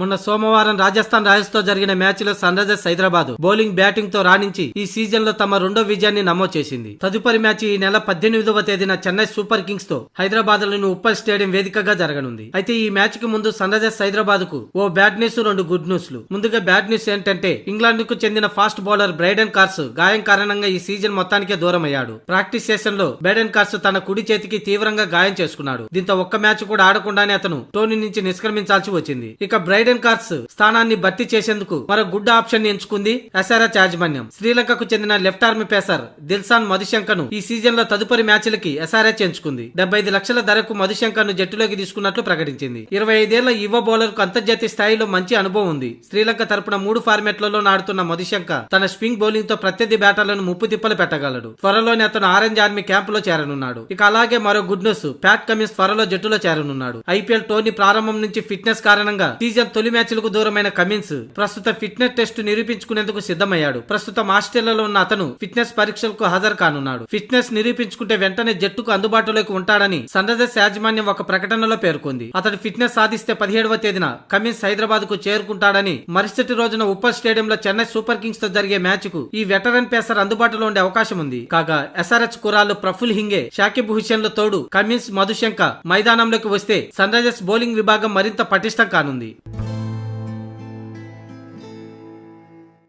మొన్న సోమవారం రాజస్థాన్ రాయల్స్ తో జరిగిన మ్యాచ్ లో Sunrisers Hyderabad bowling batting తో రాణించి ఈ సీజన్ లో తమ రెండో విజయాన్ని నమోదు చేసింది. తదుపరి మ్యాచ్ ఈ నెల 18వ తేదీన చెన్నై సూపర్ కింగ్స్ తో హైదరాబాద్ లోని ఉప్పల్ స్టేడియం వేదికగా జరగనుంది. అయితే ఈ మ్యాచ్ కి ముందు సన్ రైజర్స్ హైదరాబాద్ కు ఓ బ్యాడ్ న్యూస్, రెండు గుడ్ న్యూస్ లు. ముందుగా బ్యాడ్ న్యూస్ ఏంటంటే ఇంగ్లాండ్ కు చెందిన ఫాస్ట్ బౌలర్ బ్రైడెన్ కార్స్ గాయం కారణంగా ఈ సీజన్ మొత్తానికే దూరం అయ్యాడు. ప్రాక్టీస్ సెషన్ లో బ్రైడెన్ కార్స్ తన కుడి చేతికి తీవ్రంగా గాయం చేసుకున్నాడు. దీంతో ఒక్క మ్యాచ్ కూడా ఆడకుండానే అతను టోర్నీ నుంచి నిష్క్రమించాల్సి వచ్చింది. ఇక బ్రైడెన్ కార్స్ స్థానాన్ని భర్తీ చేసేందుకు మరో గుడ్ ఆప్షన్ ఎంచుకుంది ఎస్ఆర్హెచ్ యాజమాన్యం. శ్రీలంకకు చెందిన లెఫ్ట్ ఆర్మ్ పేసర్ దిల్సాన్ మధుశంకను ఈ సీజన్ లో తదుపరి మ్యాచ్లకి ఎస్ఆర్హెచ్ ఎంచుకుంది. 75 లక్షల ధరకు మధుశంకర్ ను జట్టులోకి తీసుకున్నట్లు ప్రకటించింది. 25 ఏళ్ల యువ బౌలర్ కు అంతర్జాతీయ స్థాయిలో మంచి అనుభవం ఉంది. శ్రీలంక తరపున 3 ఫార్మాట్లలో ఆడుతున్న మధుశంకర్ తన స్వింగ్ బౌలింగ్ తో ప్రత్యర్థి బ్యాటర్లను ముప్పు తిప్పలు పెట్టగలడు. త్వరలోనే అతను ఆరెంజ్ ఆర్మీ క్యాంప్ లో చేరనున్నాడు. ఇక అలాగే మరో గుడ్ న్యూస్, ప్యాట్ కమిన్స్ త్వరలో జట్టులో చేరనున్నాడు. ఐపీఎల్ టోర్నీ ప్రారంభం నుంచి ఫిట్నెస్ కారణంగా సీజన్ తొలి మ్యాచ్లకు దూరమైన కమిన్స్ ప్రస్తుత ఫిట్నెస్ టెస్ట్ నిరూపించుకునేందుకు సిద్ధమయ్యాడు. ప్రస్తుతం ఆస్ట్రేలియాలో ఉన్న అతను ఫిట్నెస్ పరీక్షలకు హాజరు కానున్నాడు. ఫిట్నెస్ నిరూపించుకుంటే వెంటనే జట్టుకు అందుబాటులోకి ఉంటాడని సన్ రైజర్స్ యాజమాన్యం ఒక ప్రకటనలో పేర్కొంది. అతడు ఫిట్నెస్ సాధిస్తే 17వ తేదీన కమిన్స్ హైదరాబాద్ కు చేరుకుంటాడని, మరుసటి రోజున ఉప్పల్ స్టేడియంలో చెన్నై సూపర్ కింగ్స్ తో జరిగే మ్యాచ్ కు ఈ వెటరన్ పేసర్ అందుబాటులో ఉండే అవకాశం ఉంది. కాగా ఎస్ఆర్హెచ్ కురాళ్లు ప్రఫుల్ హింగే, షాకిబ్ హుసేన్ ల తోడు కమిన్స్, మధుశంకర్ మైదానంలోకి వస్తే సన్ రైజర్స్ బౌలింగ్ విభాగం మరింత పటిష్టం కానుంది.